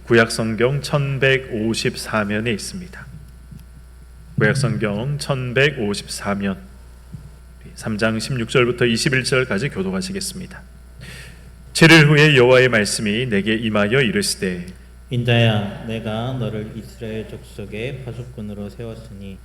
구약성경 1154면에 있습니다. 구약성경 1154면 3장 16절부터 21절까지 교독하시겠습니다. 7일 후에 여호와의 말씀이 내게 임하여 이르시되 인자야, 내가 너를 이스라엘 족속의 파수꾼으로 세웠으니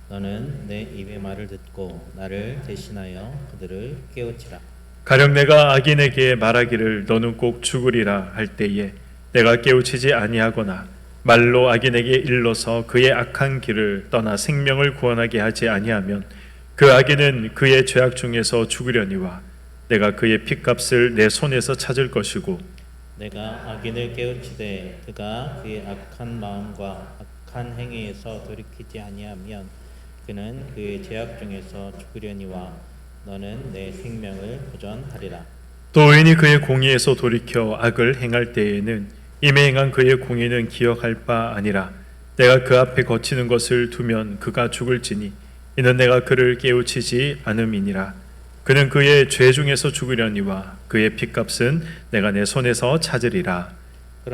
너는 내 입의 말을 듣고 나를 대신하여 그들을 깨우치라. 가령 내가 악인에게 말하기를 너는 꼭 죽으리라 할 때에 내가 깨우치지 아니하거나 말로 악인에게 일러서 그의 악한 길을 떠나 생명을 구원하게 하지 아니하면 그 악인은 그의 죄악 중에서 죽으려니와 내가 그의 핏값을 내 손에서 찾을 것이고 내가 악인을 깨우치되 그가 그의 악한 마음과 악한 행위에서 돌이키지 아니하면 그는 그의 죄악 중에서 죽으려니와 너는 내 생명을 보전하리라. 또 의인이 그의 공의에서 돌이켜 악을 행할 때에는 이미 행한 그의 공의는 기억할 바 아니라 내가 그 앞에 거치는 것을 두면 그가 죽을지니 이는 내가 그를 깨우치지 않음이니라. 그는 그의 죄 중에서 죽으려니와 그의 핏값은 내가 내 손에서 찾으리라.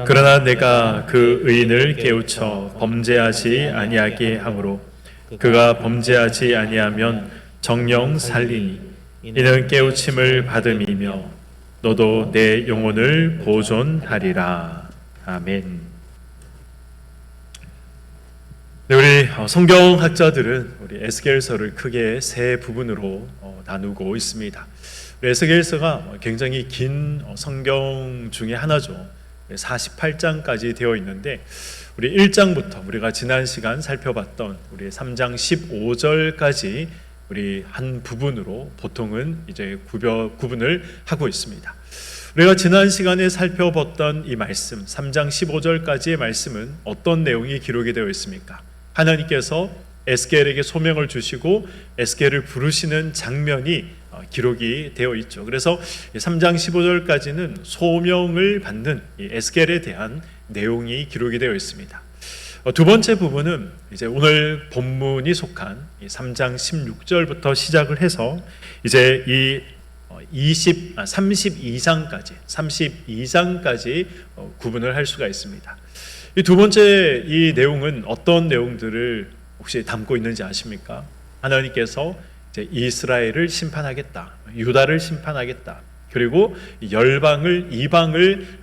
그러나 내가 그 의인을 깨우쳐 범죄하지 아니하게 하므로 그가 범죄하지 아니하면 정령 살리니 이는 깨우침을 받음이며 너도 내 영혼을 보존하리라. 아멘. 네, 우리 성경학자들은 우리 에스겔서를 크게 세 부분으로 나누고 있습니다. 우리 에스겔서가 굉장히 긴 성경 중에 하나죠. 48장까지 되어 있는데 우리 1장부터 우리가 지난 시간 살펴봤던 우리 3장 15절까지 우리 한 부분으로 보통은 이제 구분을 하고 있습니다. 우리가 지난 시간에 살펴봤던 이 말씀 3장 15절까지의 말씀은 어떤 내용이 기록이 되어 있습니까? 하나님께서 에스겔에게 소명을 주시고 에스겔을 부르시는 장면이 기록이 되어 있죠. 그래서 3장 15절까지는 소명을 받는 에스겔에 대한 내용이 기록이 되어 있습니다. 두 번째 부분은 이제 오늘 본문이 속한 3장 16절부터 시작을 해서 이제 이 32장까지 구분을 할 수가 있습니다. 이 두 번째 이 내용은 어떤 내용들을 혹시 담고 있는지 아십니까? 하나님께서 이제 이스라엘을 심판하겠다, 유다를 심판하겠다, 그리고 이방을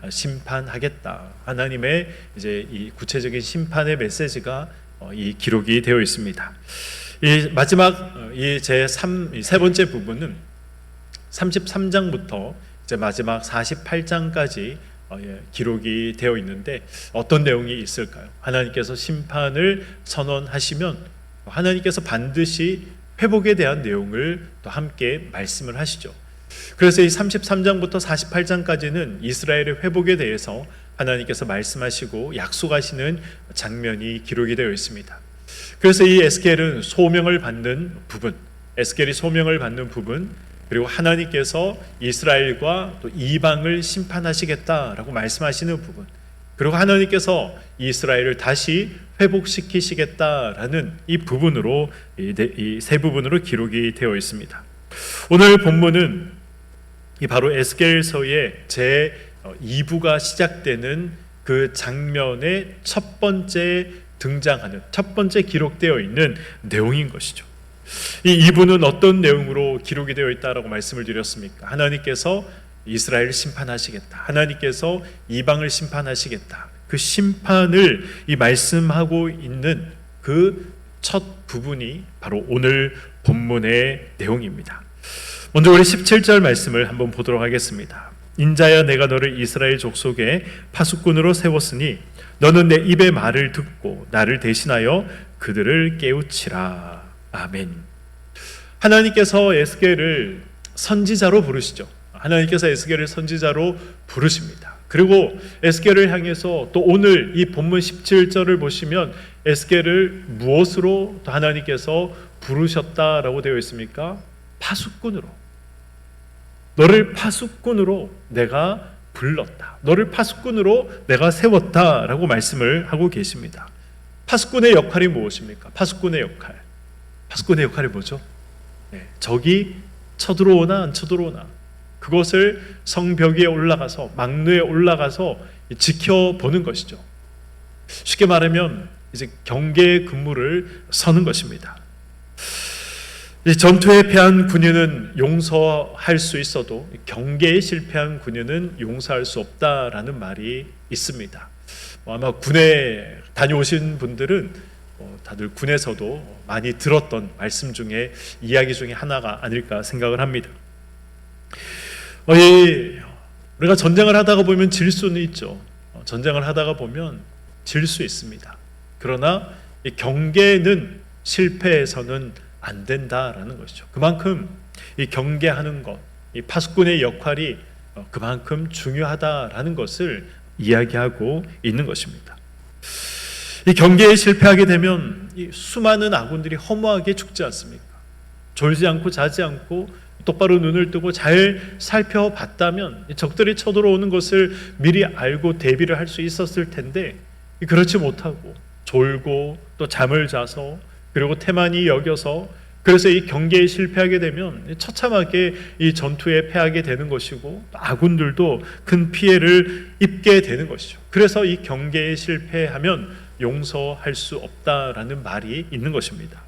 심판하겠다. 하나님의 이제 이 구체적인 심판의 메시지가 이 기록이 되어 있습니다. 이 마지막 세 번째 부분은 33장부터 이제 마지막 48장까지 기록이 되어 있는데 어떤 내용이 있을까요? 하나님께서 심판을 선언하시면 하나님께서 반드시 회복에 대한 내용을 또 함께 말씀을 하시죠. 그래서 이 33장부터 48장까지는 이스라엘의 회복에 대해서 하나님께서 말씀하시고 약속하시는 장면이 기록이 되어 있습니다. 그래서 이 에스겔은 소명을 받는 부분, 에스겔이 소명을 받는 부분, 그리고 하나님께서 이스라엘과 또 이방을 심판하시겠다라고 말씀하시는 부분, 그리고 하나님께서 이스라엘을 다시 회복시키시겠다라는 이 부분으로 이 세 부분으로 기록이 되어 있습니다. 오늘 본문은 바로 에스겔서의 제 2부가 시작되는 그 장면의 첫 번째 등장하는 첫 번째 기록되어 있는 내용인 것이죠. 이 2부는 어떤 내용으로 기록이 되어 있다라고 말씀을 드렸습니까? 하나님께서 이스라엘을 심판하시겠다, 하나님께서 이방을 심판하시겠다, 그 심판을 이 말씀하고 있는 그 첫 부분이 바로 오늘 본문의 내용입니다. 먼저 우리 17절 말씀을 한번 보도록 하겠습니다. 인자야, 내가 너를 이스라엘 족속의 파수꾼으로 세웠으니 너는 내 입의 말을 듣고 나를 대신하여 그들을 깨우치라. 아멘. 하나님께서 에스겔을 선지자로 부르시죠. 하나님께서 에스겔을 선지자로 부르십니다. 그리고 에스겔을 향해서 또 오늘 이 본문 17절을 보시면 에스겔을 무엇으로 또 하나님께서 부르셨다라고 되어 있습니까? 파수꾼으로. 너를 파수꾼으로 내가 불렀다, 너를 파수꾼으로 내가 세웠다라고 말씀을 하고 계십니다. 파수꾼의 역할이 무엇입니까? 파수꾼의 역할이 뭐죠? 적이 쳐들어오나 안 쳐들어오나 그것을 성벽 위에 올라가서, 망루에 올라가서 지켜보는 것이죠. 쉽게 말하면 이제 경계 근무를 서는 것입니다. 이 전투에 패한 군인은 용서할 수 있어도 경계에 실패한 군인은 용서할 수 없다라는 말이 있습니다. 아마 군에 다녀오신 분들은 다들 군에서도 많이 들었던 말씀 중에 이야기 중에 하나가 아닐까 생각을 합니다. 우리가 전쟁을 하다가 보면 질 수는 있죠. 전쟁을 하다가 보면 질 수 있습니다. 그러나 이 경계는 실패해서는 안 된다라는 것이죠. 그만큼 이 경계하는 것, 이 파수꾼의 역할이 그만큼 중요하다라는 것을 이야기하고 있는 것입니다. 이 경계에 실패하게 되면 이 수많은 아군들이 허무하게 죽지 않습니까? 졸지 않고 자지 않고 똑바로 눈을 뜨고 잘 살펴봤다면 적들이 쳐들어오는 것을 미리 알고 대비를 할 수 있었을 텐데 그렇지 못하고 졸고 또 잠을 자서 그리고 태만히 여겨서 그래서 이 경계에 실패하게 되면 처참하게 이 전투에 패하게 되는 것이고 아군들도 큰 피해를 입게 되는 것이죠. 그래서 이 경계에 실패하면 용서할 수 없다라는 말이 있는 것입니다.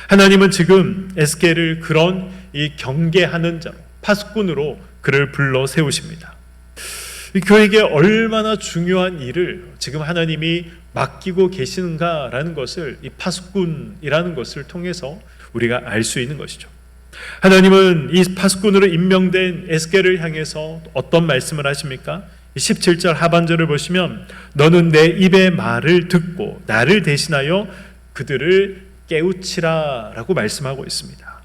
하나님은 지금 에스겔을 그런 이 경계하는 자로 파수꾼으로 그를 불러 세우십니다. 그에게 얼마나 중요한 일을 지금 하나님이 맡기고 계시는가라는 것을 이 파수꾼이라는 것을 통해서 우리가 알 수 있는 것이죠. 하나님은 이 파수꾼으로 임명된 에스겔을 향해서 어떤 말씀을 하십니까? 17절 하반절을 보시면 너는 내 입의 말을 듣고 나를 대신하여 그들을 깨우치라 라고 말씀하고 있습니다.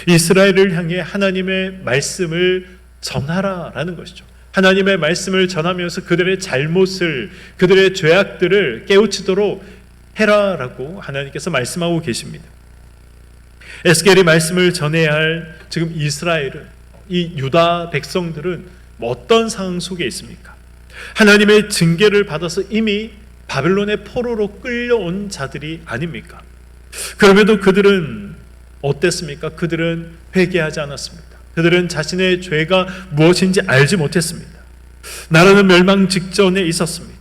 이스라엘을 향해 하나님의 말씀을 전하라 라는 것이죠. 하나님의 말씀을 전하면서 그들의 잘못을, 그들의 죄악들을 깨우치도록 해라라고 하나님께서 말씀하고 계십니다. 에스겔이 말씀을 전해야 할 지금 이스라엘은, 이 유다 백성들은 어떤 상황 속에 있습니까? 하나님의 징계를 받아서 이미 바벨론의 포로로 끌려온 자들이 아닙니까? 그럼에도 그들은 어땠습니까? 그들은 회개하지 않았습니다. 그들은 자신의 죄가 무엇인지 알지 못했습니다. 나라는 멸망 직전에 있었습니다.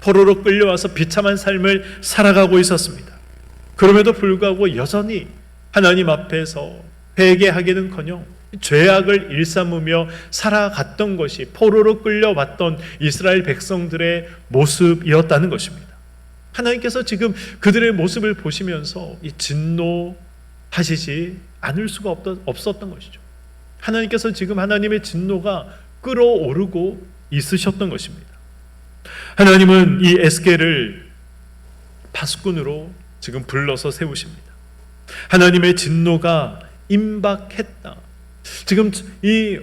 포로로 끌려와서 비참한 삶을 살아가고 있었습니다. 그럼에도 불구하고 여전히 하나님 앞에서 회개하기는커녕 죄악을 일삼으며 살아갔던 것이 포로로 끌려왔던 이스라엘 백성들의 모습이었다는 것입니다. 하나님께서 지금 그들의 모습을 보시면서 이 진노하시지 않을 수가 없었던 것이죠. 하나님께서 지금 하나님의 진노가 끓어오르고 있으셨던 것입니다. 하나님은 이 에스겔을 파수꾼으로 지금 불러서 세우십니다. 하나님의 진노가 임박했다. 지금 이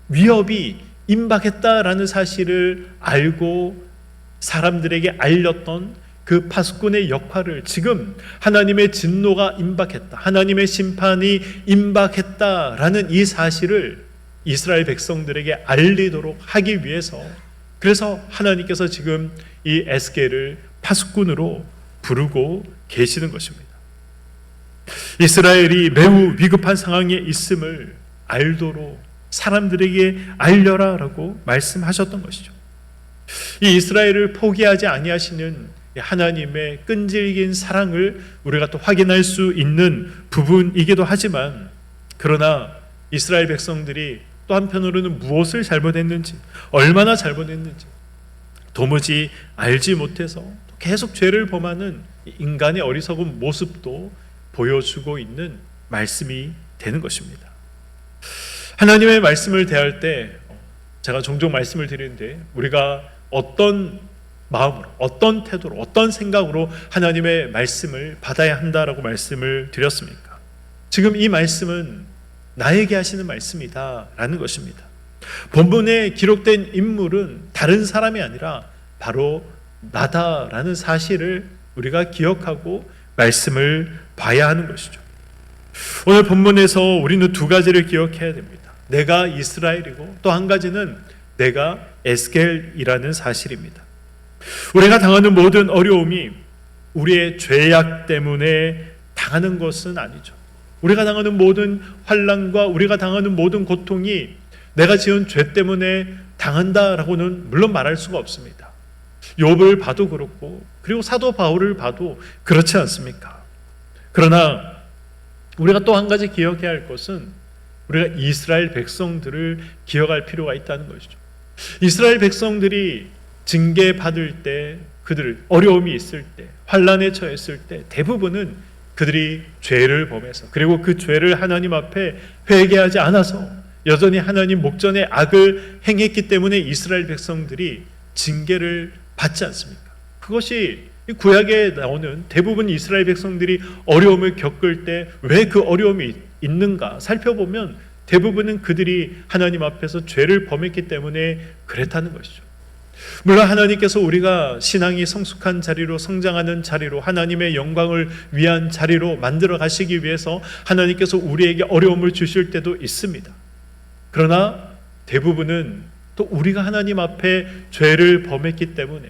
위협이 임박했다라는 사실을 알고 사람들에게 알렸던 그 파수꾼의 역할을 지금 하나님의 진노가 임박했다, 하나님의 심판이 임박했다라는 이 사실을 이스라엘 백성들에게 알리도록 하기 위해서, 그래서 하나님께서 지금 이 에스겔을 파수꾼으로 부르고 계시는 것입니다. 이스라엘이 매우 위급한 상황에 있음을 알도록 사람들에게 알려라라고 말씀하셨던 것이죠. 이 이스라엘을 포기하지 아니하시는 하나님의 끈질긴 사랑을 우리가 또 확인할 수 있는 부분이기도 하지만, 그러나 이스라엘 백성들이 또 한편으로는 무엇을 잘못했는지, 얼마나 잘못했는지 도무지 알지 못해서 계속 죄를 범하는 인간의 어리석은 모습도 보여주고 있는 말씀이 되는 것입니다. 하나님의 말씀을 대할 때 제가 종종 말씀을 드리는데, 우리가 어떤 마음으로, 어떤 태도로, 어떤 생각으로 하나님의 말씀을 받아야 한다라고 말씀을 드렸습니까? 지금 이 말씀은 나에게 하시는 말씀이다라는 것입니다. 본문에 기록된 인물은 다른 사람이 아니라 바로 나다라는 사실을 우리가 기억하고 말씀을 봐야 하는 것이죠. 오늘 본문에서 우리는 두 가지를 기억해야 됩니다. 내가 이스라엘이고 또 한 가지는 내가 에스겔이라는 사실입니다. 우리가 당하는 모든 어려움이 우리의 죄악 때문에 당하는 것은 아니죠. 우리가 당하는 모든 환난과 우리가 당하는 모든 고통이 내가 지은 죄 때문에 당한다라고는 물론 말할 수가 없습니다. 욥을 봐도 그렇고 그리고 사도 바울을 봐도 그렇지 않습니까? 그러나 우리가 또 한 가지 기억해야 할 것은 우리가 이스라엘 백성들을 기억할 필요가 있다는 것이죠. 이스라엘 백성들이 징계받을 때, 그들 어려움이 있을 때, 환난에 처했을 때 대부분은 그들이 죄를 범해서, 그리고 그 죄를 하나님 앞에 회개하지 않아서 여전히 하나님 목전에 악을 행했기 때문에 이스라엘 백성들이 징계를 받지 않습니까? 그것이 구약에 나오는 대부분 이스라엘 백성들이 어려움을 겪을 때 왜 그 어려움이 있는가 살펴보면 대부분은 그들이 하나님 앞에서 죄를 범했기 때문에 그랬다는 것이죠. 물론 하나님께서 우리가 신앙이 성숙한 자리로, 성장하는 자리로, 하나님의 영광을 위한 자리로 만들어 가시기 위해서 하나님께서 우리에게 어려움을 주실 때도 있습니다. 그러나 대부분은 또 우리가 하나님 앞에 죄를 범했기 때문에,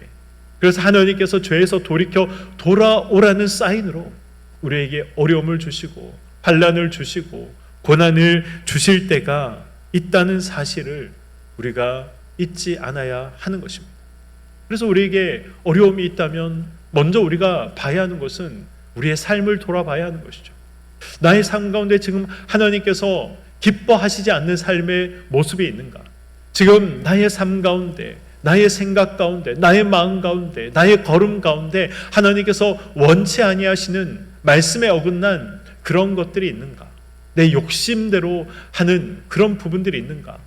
그래서 하나님께서 죄에서 돌이켜 돌아오라는 사인으로 우리에게 어려움을 주시고 환난을 주시고 고난을 주실 때가 있다는 사실을 우리가 잊지 않아야 하는 것입니다. 그래서 우리에게 어려움이 있다면 먼저 우리가 봐야 하는 것은 우리의 삶을 돌아봐야 하는 것이죠. 나의 삶 가운데 지금 하나님께서 기뻐하시지 않는 삶의 모습이 있는가? 지금 나의 삶 가운데, 나의 생각 가운데, 나의 마음 가운데, 나의 걸음 가운데 하나님께서 원치 아니하시는 말씀에 어긋난 그런 것들이 있는가? 내 욕심대로 하는 그런 부분들이 있는가?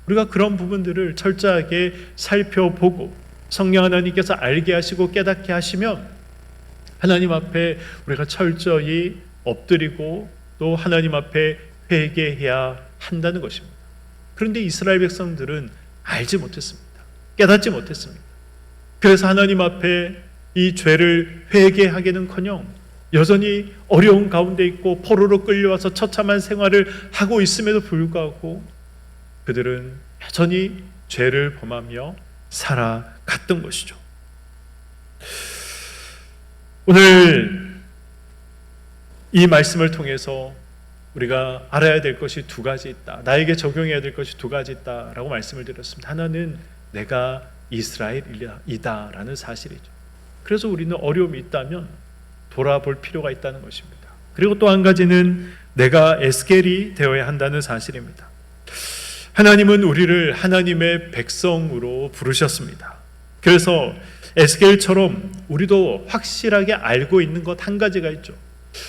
우리가 그런 부분들을 철저하게 살펴보고 성령 하나님께서 알게 하시고 깨닫게 하시면 하나님 앞에 우리가 철저히 엎드리고 또 하나님 앞에 회개해야 한다는 것입니다. 그런데 이스라엘 백성들은 알지 못했습니다. 깨닫지 못했습니다. 그래서 하나님 앞에 이 죄를 회개하기는커녕 여전히 어려운 가운데 있고 포로로 끌려와서 처참한 생활을 하고 있음에도 불구하고 그들은 여전히 죄를 범하며 살아갔던 것이죠. 오늘 이 말씀을 통해서 우리가 알아야 될 것이 두 가지 있다. 나에게 적용해야 될 것이 두 가지 있다라고 말씀을 드렸습니다. 하나는 내가 이스라엘이다 라는 사실이죠. 그래서 우리는 어려움이 있다면 돌아볼 필요가 있다는 것입니다. 그리고 또 한 가지는 내가 에스겔이 되어야 한다는 사실입니다. 하나님은 우리를 하나님의 백성으로 부르셨습니다. 그래서 에스겔처럼 우리도 확실하게 알고 있는 것 한 가지가 있죠.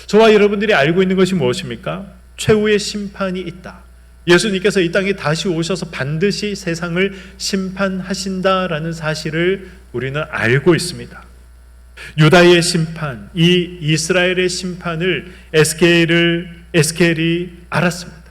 저와 여러분들이 알고 있는 것이 무엇입니까? 최후의 심판이 있다. 예수님께서 이 땅에 다시 오셔서 반드시 세상을 심판하신다라는 사실을 우리는 알고 있습니다. 유다의 심판, 이 이스라엘의 심판을 에스겔이 알았습니다.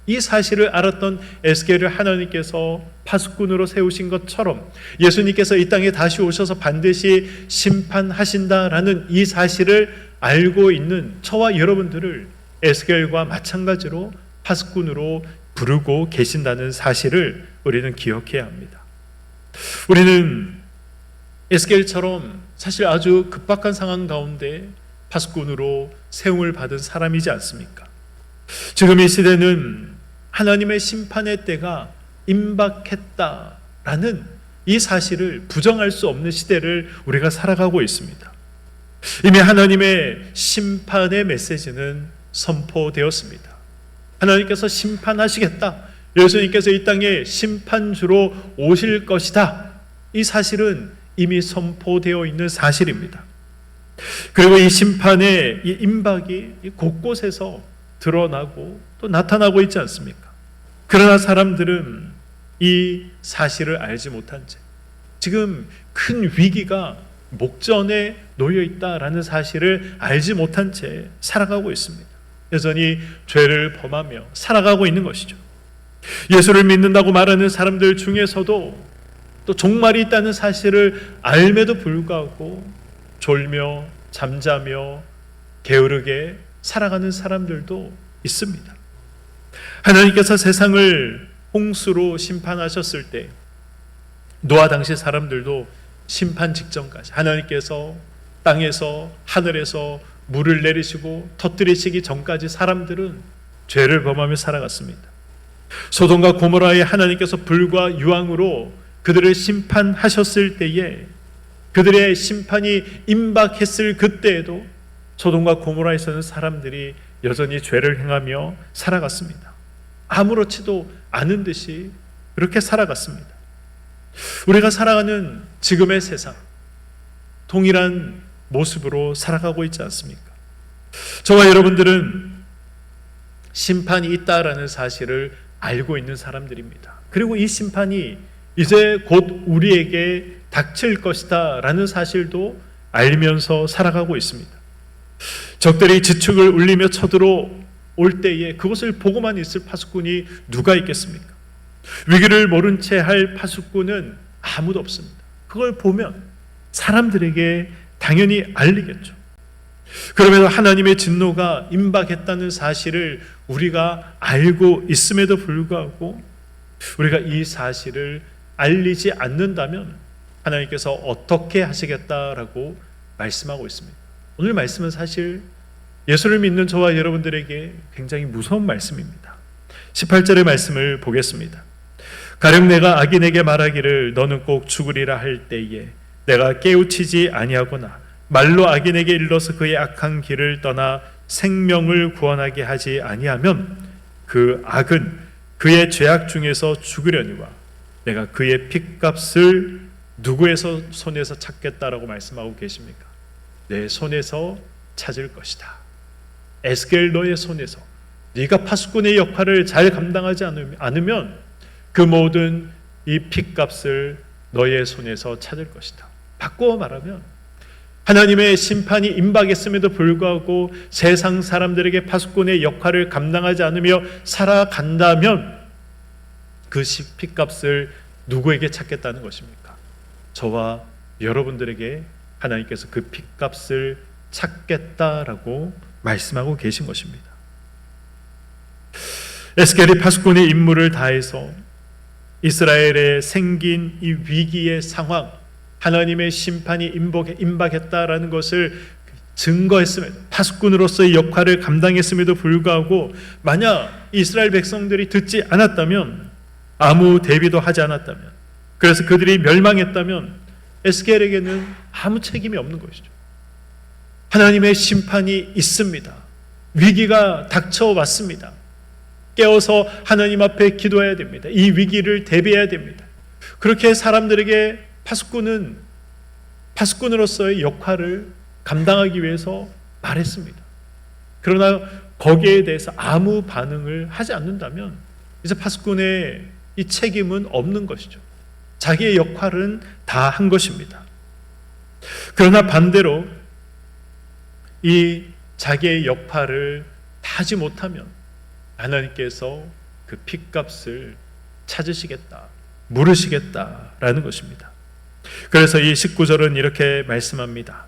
이 사실을 알았던 에스겔을 하나님께서 파수꾼으로 세우신 것처럼 예수님께서 이 땅에 다시 오셔서 반드시 심판하신다라는 이 사실을 알고 있는 저와 여러분들을 에스겔과 마찬가지로 파수꾼으로 부르고 계신다는 사실을 우리는 기억해야 합니다. 우리는 에스겔처럼 사실 아주 급박한 상황 가운데 파수꾼으로 세움을 받은 사람이지 않습니까? 지금 이 시대는 하나님의 심판의 때가 임박했다라는 이 사실을 부정할 수 없는 시대를 우리가 살아가고 있습니다. 이미 하나님의 심판의 메시지는 선포되었습니다. 하나님께서 심판하시겠다. 예수님께서 이 땅에 심판주로 오실 것이다. 이 사실은 이미 선포되어 있는 사실입니다. 그리고 이 심판의 이 임박이 곳곳에서 드러나고 또 나타나고 있지 않습니까? 그러나 사람들은 이 사실을 알지 못한 채 지금 큰 위기가 목전에 놓여 있다라는 사실을 알지 못한 채 살아가고 있습니다. 여전히 죄를 범하며 살아가고 있는 것이죠. 예수를 믿는다고 말하는 사람들 중에서도 또 종말이 있다는 사실을 알매도 불구하고 졸며 잠자며 게으르게 살아가는 사람들도 있습니다. 하나님께서 세상을 홍수로 심판하셨을 때 노아 당시 사람들도 심판 직전까지 하나님께서 땅에서 하늘에서 물을 내리시고 터뜨리시기 전까지 사람들은 죄를 범하며 살아갔습니다. 소돔과 고모라에 하나님께서 불과 유황으로 그들을 심판하셨을 때에, 그들의 심판이 임박했을 그때에도 소돔과 고모라에 사는 사람들이 여전히 죄를 행하며 살아갔습니다. 아무렇지도 않은 듯이 그렇게 살아갔습니다. 우리가 살아가는 지금의 세상, 동일한 모습으로 살아가고 있지 않습니까? 저와 여러분들은 심판이 있다라는 사실을 알고 있는 사람들입니다. 그리고 이 심판이 이제 곧 우리에게 닥칠 것이다 라는 사실도 알면서 살아가고 있습니다. 적들이 지축을 울리며 쳐들어올 때에 그것을 보고만 있을 파수꾼이 누가 있겠습니까? 위기를 모른 채 할 파수꾼은 아무도 없습니다. 그걸 보면 사람들에게 당연히 알리겠죠. 그러면서 하나님의 진노가 임박했다는 사실을 우리가 알고 있음에도 불구하고 우리가 이 사실을 알리지 않는다면 하나님께서 어떻게 하시겠다라고 말씀하고 있습니다. 오늘 말씀은 사실 예수를 믿는 저와 여러분들에게 굉장히 무서운 말씀입니다. 18절의 말씀을 보겠습니다. 가령 내가 악인에게 말하기를 너는 꼭 죽으리라 할 때에 내가 깨우치지 아니하거나 말로 악인에게 일러서 그의 악한 길을 떠나 생명을 구원하게 하지 아니하면 그 악은 그의 죄악 중에서 죽으려니와 내가 그의 핏값을 누구의 손에서 찾겠다라고 말씀하고 계십니까? 내 손에서 찾을 것이다. 에스겔 너의 손에서 네가 파수꾼의 역할을 잘 감당하지 않으면 그 모든 이 핏값을 너의 손에서 찾을 것이다. 바꿔 말하면 하나님의 심판이 임박했음에도 불구하고 세상 사람들에게 파수꾼의 역할을 감당하지 않으며 살아간다면 그 핏값을 누구에게 찾겠다는 것입니까? 저와 여러분들에게 하나님께서 그 핏값을 찾겠다라고 말씀하고 계신 것입니다. 에스겔이 파수꾼의 임무를 다해서 이스라엘에 생긴 이 위기의 상황, 하나님의 심판이 임박했다라는 것을 증거했음에도, 파수꾼으로서의 역할을 감당했음에도 불구하고 만약 이스라엘 백성들이 듣지 않았다면, 아무 대비도 하지 않았다면, 그래서 그들이 멸망했다면 에스겔에게는 아무 책임이 없는 것이죠. 하나님의 심판이 있습니다. 위기가 닥쳐왔습니다. 깨어서 하나님 앞에 기도해야 됩니다. 이 위기를 대비해야 됩니다. 그렇게 사람들에게 파수꾼으로서의 역할을 감당하기 위해서 말했습니다. 그러나 거기에 대해서 아무 반응을 하지 않는다면 이제 파수꾼의 이 책임은 없는 것이죠. 자기의 역할은 다 한 것입니다. 그러나 반대로 이 자기의 역할을 다 하지 못하면 하나님께서 그 핏값을 찾으시겠다, 물으시겠다라는 것입니다. 그래서 이 19절은 이렇게 말씀합니다.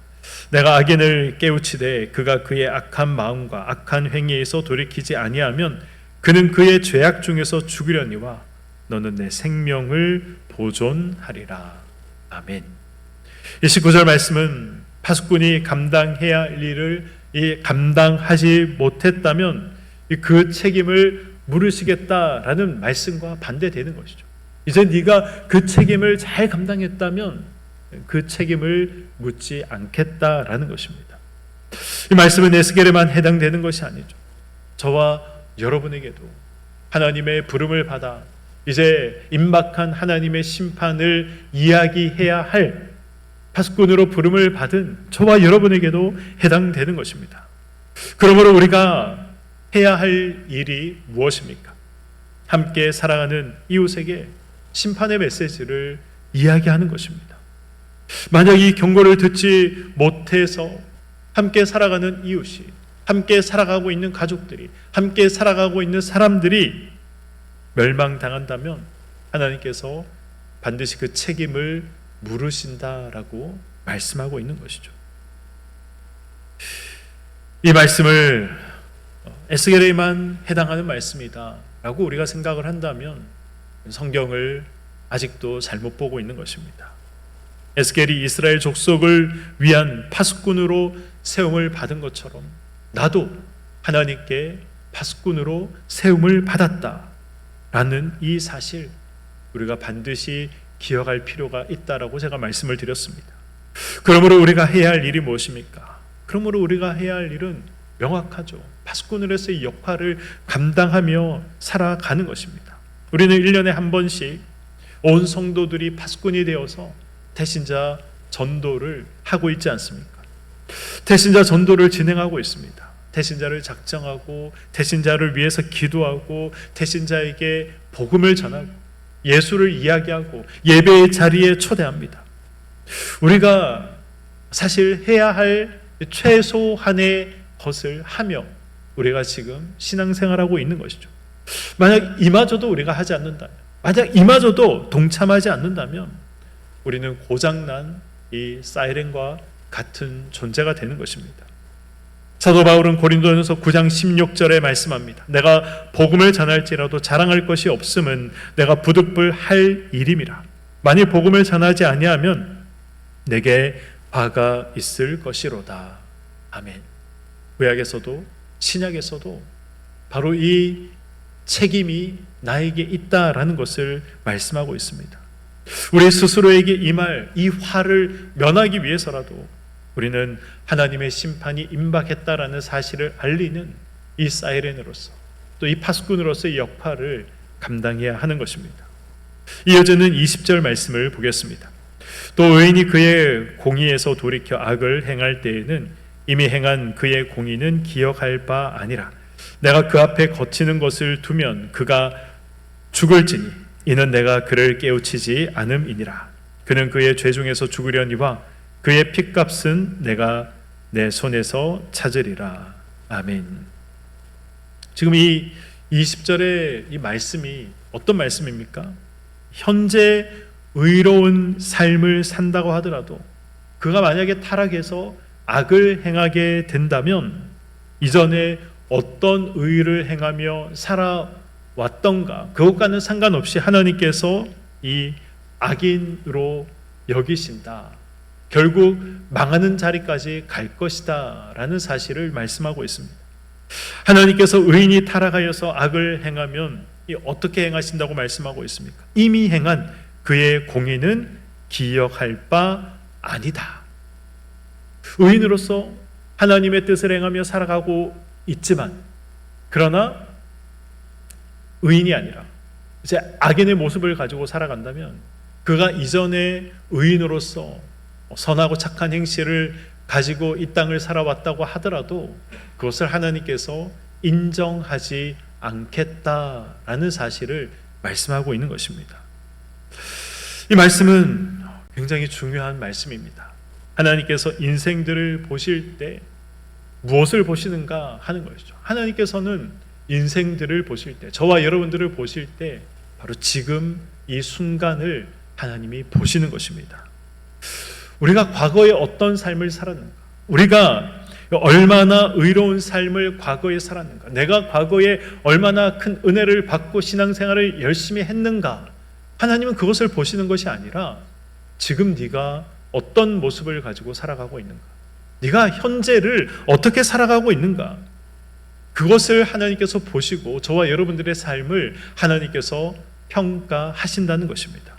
내가 악인을 깨우치되 그가 그의 악한 마음과 악한 행위에서 돌이키지 아니하면 그는 그의 죄악 중에서 죽으려니와 너는 내 생명을 보존하리라. 아멘. 이 19절 말씀은 파수꾼이 감당해야 할 일을 감당하지 못했다면 그 책임을 물으시겠다라는 말씀과 반대되는 것이죠. 이제 네가 그 책임을 잘 감당했다면 그 책임을 묻지 않겠다라는 것입니다. 이 말씀은 에스겔에만 해당되는 것이 아니죠. 저와 여러분에게도 하나님의 부름을 받아 이제 임박한 하나님의 심판을 이야기해야 할 파수꾼으로 부름을 받은 저와 여러분에게도 해당되는 것입니다. 그러므로 우리가 해야 할 일이 무엇입니까? 함께 살아가는 이웃에게 심판의 메시지를 이야기하는 것입니다. 만약 이 경고를 듣지 못해서 함께 살아가는 이웃이, 함께 살아가고 있는 가족들이, 함께 살아가고 있는 사람들이 멸망당한다면 하나님께서 반드시 그 책임을 물으신다라고 말씀하고 있는 것이죠. 이 말씀을 에스겔에만 해당하는 말씀이다 라고 우리가 생각을 한다면 성경을 아직도 잘못 보고 있는 것입니다. 에스겔이 이스라엘 족속을 위한 파수꾼으로 세움을 받은 것처럼 나도 하나님께 파수꾼으로 세움을 받았다. 라는 이 사실 우리가 반드시 기억할 필요가 있다라고 제가 말씀을 드렸습니다. 그러므로 우리가 해야 할 일이 무엇입니까? 그러므로 우리가 해야 할 일은 명확하죠. 파수꾼으로서의 역할을 감당하며 살아가는 것입니다. 우리는 1년에 한 번씩 온 성도들이 파수꾼이 되어서 태신자 전도를 하고 있지 않습니까? 태신자 전도를 진행하고 있습니다. 태신자를 작정하고 태신자를 위해서 기도하고 태신자에게 복음을 전하고 예수를 이야기하고 예배의 자리에 초대합니다. 우리가 사실 해야 할 최소한의 것을 하며 우리가 지금 신앙생활하고 있는 것이죠. 만약 이마저도 우리가 하지 않는다면, 만약 이마저도 동참하지 않는다면 우리는 고장난 이 사이렌과 같은 존재가 되는 것입니다. 사도 바울은 고린도전서 9장 16절에 말씀합니다. 내가 복음을 전할지라도 자랑할 것이 없음은 내가 부득불할 일임이라. 만일 복음을 전하지 아니하면 내게 화가 있을 것이로다. 아멘. 구약에서도 신약에서도 바로 이 책임이 나에게 있다라는 것을 말씀하고 있습니다. 우리 스스로에게 이 화를 면하기 위해서라도 우리는 하나님의 심판이 임박했다라는 사실을 알리는 이 사이렌으로서 또 이 파수꾼으로서의 역할을 감당해야 하는 것입니다. 이어지는 20절 말씀을 보겠습니다. 또 의인이 그의 공의에서 돌이켜 악을 행할 때에는 이미 행한 그의 공의는 기억할 바 아니라 내가 그 앞에 거치는 것을 두면 그가 죽을지니 이는 내가 그를 깨우치지 않음이니라. 그는 그의 죄 중에서 죽으려니와 그의 핏값은 내가 내 손에서 찾으리라. 아멘. 지금 이 20절의 이 말씀이 어떤 말씀입니까? 현재 의로운 삶을 산다고 하더라도 그가 만약에 타락해서 악을 행하게 된다면 이전에 어떤 의를 행하며 살아왔던가 그것과는 상관없이 하나님께서 이 악인으로 여기신다. 결국 망하는 자리까지 갈 것이다 라는 사실을 말씀하고 있습니다. 하나님께서 의인이 타락하여서 악을 행하면 어떻게 행하신다고 말씀하고 있습니까? 이미 행한 그의 공의는 기억할 바 아니다. 의인으로서 하나님의 뜻을 행하며 살아가고 있지만 그러나 의인이 아니라 이제 악인의 모습을 가지고 살아간다면 그가 이전에 의인으로서 선하고 착한 행실을 가지고 이 땅을 살아왔다고 하더라도 그것을 하나님께서 인정하지 않겠다라는 사실을 말씀하고 있는 것입니다. 이 말씀은 굉장히 중요한 말씀입니다. 하나님께서 인생들을 보실 때 무엇을 보시는가 하는 것이죠. 하나님께서는 인생들을 보실 때, 저와 여러분들을 보실 때 바로 지금 이 순간을 하나님이 보시는 것입니다. 우리가 과거에 어떤 삶을 살았는가, 우리가 얼마나 의로운 삶을 과거에 살았는가, 내가 과거에 얼마나 큰 은혜를 받고 신앙생활을 열심히 했는가, 하나님은 그것을 보시는 것이 아니라 지금 네가 어떤 모습을 가지고 살아가고 있는가, 네가 현재를 어떻게 살아가고 있는가, 그것을 하나님께서 보시고 저와 여러분들의 삶을 하나님께서 평가하신다는 것입니다.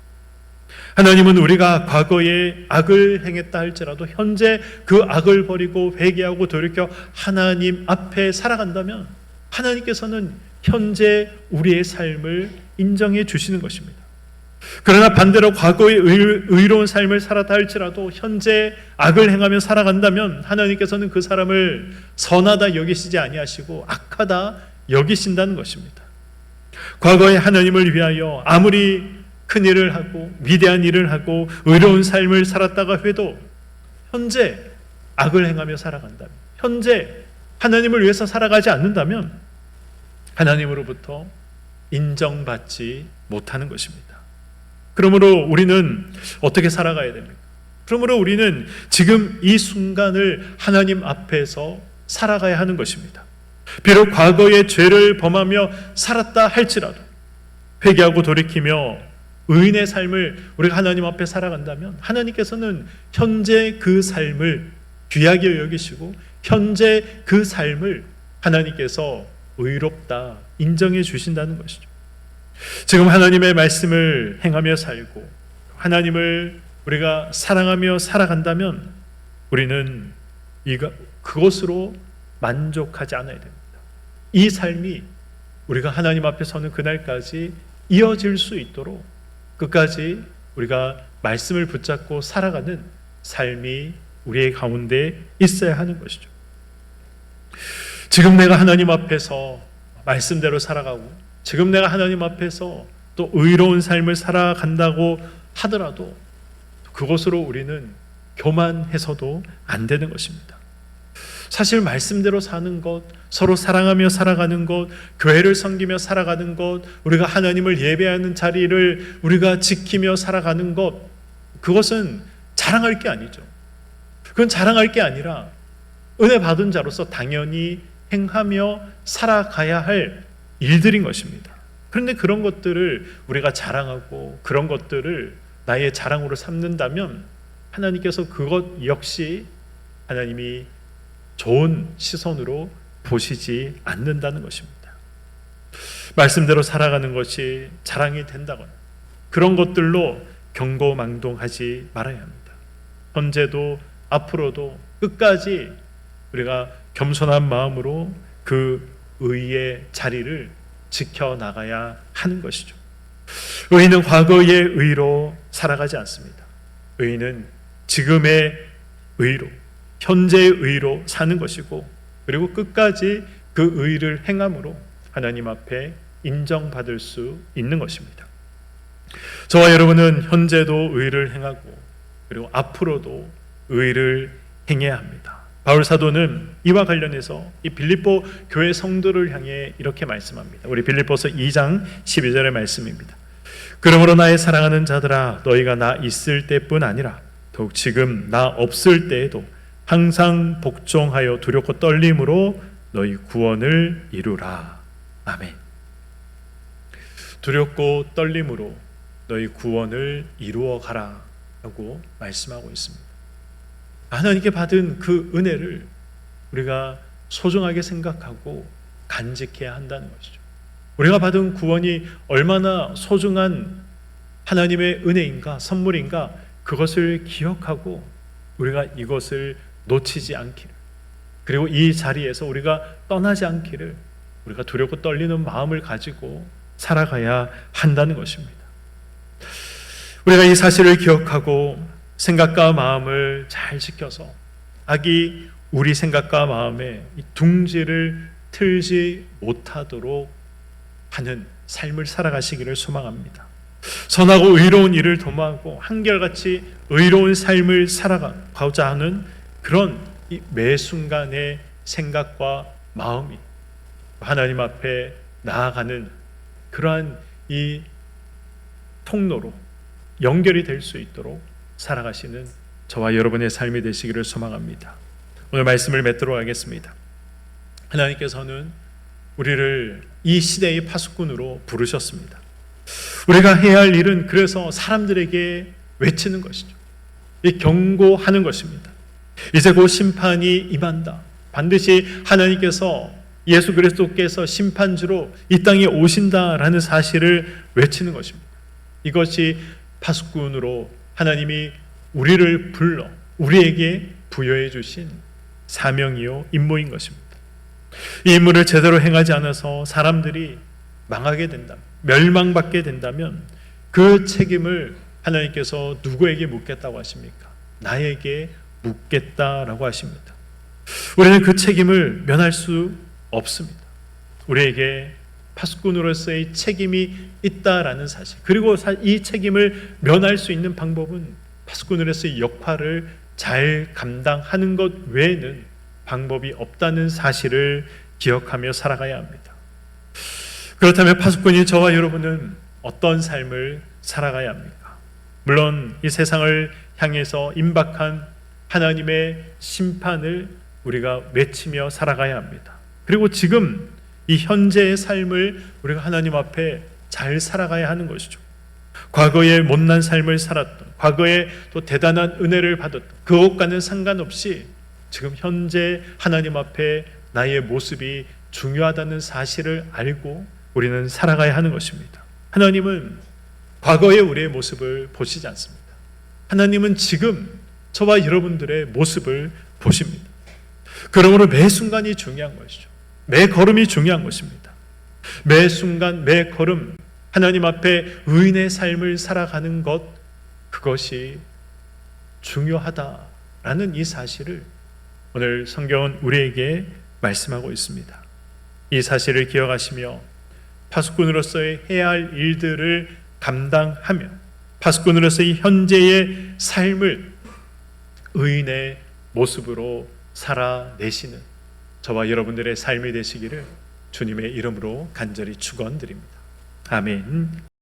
하나님은 우리가 과거에 악을 행했다 할지라도 현재 그 악을 버리고 회개하고 돌이켜 하나님 앞에 살아간다면 하나님께서는 현재 우리의 삶을 인정해 주시는 것입니다. 그러나 반대로 과거에 의로운 삶을 살았다 할지라도 현재 악을 행하며 살아간다면 하나님께서는 그 사람을 선하다 여기시지 아니하시고 악하다 여기신다는 것입니다. 과거에 하나님을 위하여 아무리 큰 일을 하고 위대한 일을 하고 의로운 삶을 살았다가 해도 현재 악을 행하며 살아간다면, 현재 하나님을 위해서 살아가지 않는다면 하나님으로부터 인정받지 못하는 것입니다. 그러므로 우리는 어떻게 살아가야 됩니까? 그러므로 우리는 지금 이 순간을 하나님 앞에서 살아가야 하는 것입니다. 비록 과거의 죄를 범하며 살았다 할지라도 회개하고 돌이키며 의인의 삶을 우리가 하나님 앞에 살아간다면 하나님께서는 현재 그 삶을 귀하게 여기시고 현재 그 삶을 하나님께서 의롭다 인정해 주신다는 것이죠. 지금 하나님의 말씀을 행하며 살고 하나님을 우리가 사랑하며 살아간다면 우리는 그것으로 만족하지 않아야 됩니다. 이 삶이 우리가 하나님 앞에 서는 그날까지 이어질 수 있도록 끝까지 우리가 말씀을 붙잡고 살아가는 삶이 우리의 가운데 있어야 하는 것이죠. 지금 내가 하나님 앞에서 말씀대로 살아가고 지금 내가 하나님 앞에서 또 의로운 삶을 살아간다고 하더라도 그것으로 우리는 교만해서도 안 되는 것입니다. 사실 말씀대로 사는 것, 서로 사랑하며 살아가는 것, 교회를 섬기며 살아가는 것, 우리가 하나님을 예배하는 자리를 우리가 지키며 살아가는 것, 그것은 자랑할 게 아니죠. 그건 자랑할 게 아니라 은혜 받은 자로서 당연히 행하며 살아가야 할 일들인 것입니다. 그런데 그런 것들을 우리가 자랑하고 그런 것들을 나의 자랑으로 삼는다면 하나님께서 그것 역시 하나님이 좋은 시선으로 보시지 않는다는 것입니다. 말씀대로 살아가는 것이 자랑이 된다거나 그런 것들로 경고망동하지 말아야 합니다. 현재도 앞으로도 끝까지 우리가 겸손한 마음으로 그 의의 자리를 지켜나가야 하는 것이죠. 의인은 과거의 의로 살아가지 않습니다. 의인은 지금의 의로, 현재의 의로 사는 것이고 그리고 끝까지 그 의를 행함으로 하나님 앞에 인정받을 수 있는 것입니다. 저와 여러분은 현재도 의를 행하고 그리고 앞으로도 의를 행해야 합니다. 바울 사도는 이와 관련해서 이 빌립보 교회 성도를 향해 이렇게 말씀합니다. 우리 빌립보서 2장 12절의 말씀입니다. 그러므로 나의 사랑하는 자들아 너희가 나 있을 때뿐 아니라 더욱 지금 나 없을 때에도 항상 복종하여 두렵고 떨림으로 너희 구원을 이루라. 아멘. 두렵고 떨림으로 너희 구원을 이루어 가라 라고 말씀하고 있습니다. 하나님께 받은 그 은혜를 우리가 소중하게 생각하고 간직해야 한다는 것이죠. 우리가 받은 구원이 얼마나 소중한 하나님의 은혜인가 선물인가 그것을 기억하고 우리가 이것을 놓치지 않기를 그리고 이 자리에서 우리가 떠나지 않기를 우리가 두렵고 떨리는 마음을 가지고 살아가야 한다는 것입니다. 우리가 이 사실을 기억하고 생각과 마음을 잘 지켜서 악이 우리 생각과 마음에 둥지를 틀지 못하도록 하는 삶을 살아가시기를 소망합니다. 선하고 의로운 일을 도모하고 한결같이 의로운 삶을 살아가고자 하는 그런 매 순간의 생각과 마음이 하나님 앞에 나아가는 그러한 이 통로로 연결이 될 수 있도록 살아가시는 저와 여러분의 삶이 되시기를 소망합니다. 오늘 말씀을 맺도록 하겠습니다. 하나님께서는 우리를 이 시대의 파수꾼으로 부르셨습니다. 우리가 해야 할 일은 그래서 사람들에게 외치는 것이죠. 이 경고하는 것입니다. 이제 곧 심판이 임한다. 반드시 하나님께서 예수 그리스도께서 심판주로 이 땅에 오신다라는 사실을 외치는 것입니다. 이것이 파수꾼으로 하나님이 우리를 불러 우리에게 부여해 주신 사명이요 임무인 것입니다. 이 임무를 제대로 행하지 않아서 사람들이 망하게 된다면 멸망받게 된다면 그 책임을 하나님께서 누구에게 묻겠다고 하십니까? 나에게 묻겠다라고 하십니다. 우리는 그 책임을 면할 수 없습니다. 우리에게 파수꾼으로서의 책임이 있다라는 사실 그리고 이 책임을 면할 수 있는 방법은 파수꾼으로서의 역할을 잘 감당하는 것 외에는 방법이 없다는 사실을 기억하며 살아가야 합니다. 그렇다면 파수꾼인 저와 여러분은 어떤 삶을 살아가야 합니까? 물론 이 세상을 향해서 임박한 하나님의 심판을 우리가 외치며 살아가야 합니다. 그리고 지금 이 현재의 삶을 우리가 하나님 앞에 잘 살아가야 하는 것이죠. 과거에 못난 삶을 살았던, 과거에 또 대단한 은혜를 받았던 그것과는 상관없이 지금 현재 하나님 앞에 나의 모습이 중요하다는 사실을 알고 우리는 살아가야 하는 것입니다. 하나님은 과거의 우리의 모습을 보시지 않습니다. 하나님은 지금 저와 여러분들의 모습을 보십니다. 그러므로 매 순간이 중요한 것이죠. 매 걸음이 중요한 것입니다. 매 순간 매 걸음 하나님 앞에 의인의 삶을 살아가는 것, 그것이 중요하다라는 이 사실을 오늘 성경은 우리에게 말씀하고 있습니다. 이 사실을 기억하시며 파수꾼으로서의 해야 할 일들을 감당하며 파수꾼으로서의 현재의 삶을 의인의 모습으로 살아내시는 저와 여러분들의 삶이 되시기를 주님의 이름으로 간절히 축원드립니다. 아멘.